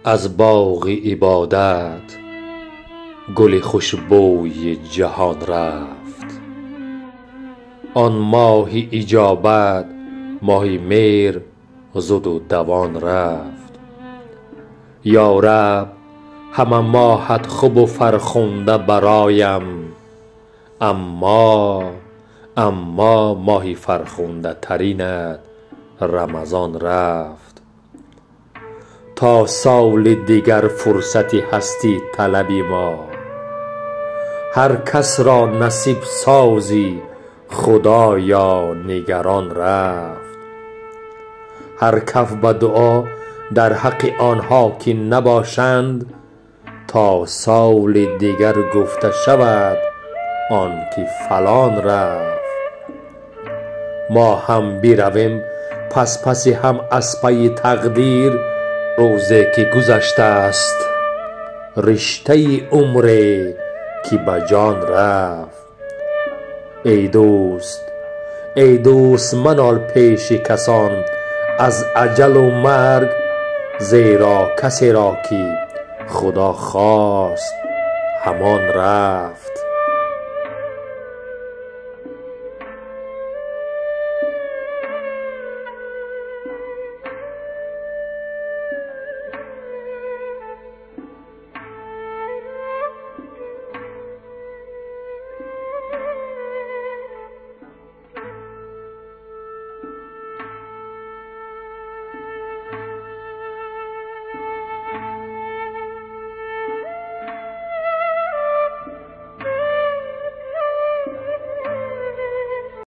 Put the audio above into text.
از باغ عبادت گل خوشبوی جهان رفت. آن ماه اجابت ماه مهر زد و دوان رفت. یا رب همه ماهت خوب و فرخنده برایم، اما ماه فرخنده ترینت رمضان رفت. تا سال دیگر فرصتی هستی طلبی ما، هر کس را نصیب سازی خدایا نگران رفت. هر کف به دعا در حق آنها که نباشند، تا سال دیگر گفته شود آن که فلان رفت. ما هم برویم پس هم از پی تقدیر، روزی که گذشته است رشته عمری که به جان رفت. ای دوست منال پیش کسان از اجل و مرگ، زیرا کسی را که خدا خواست همان رفت.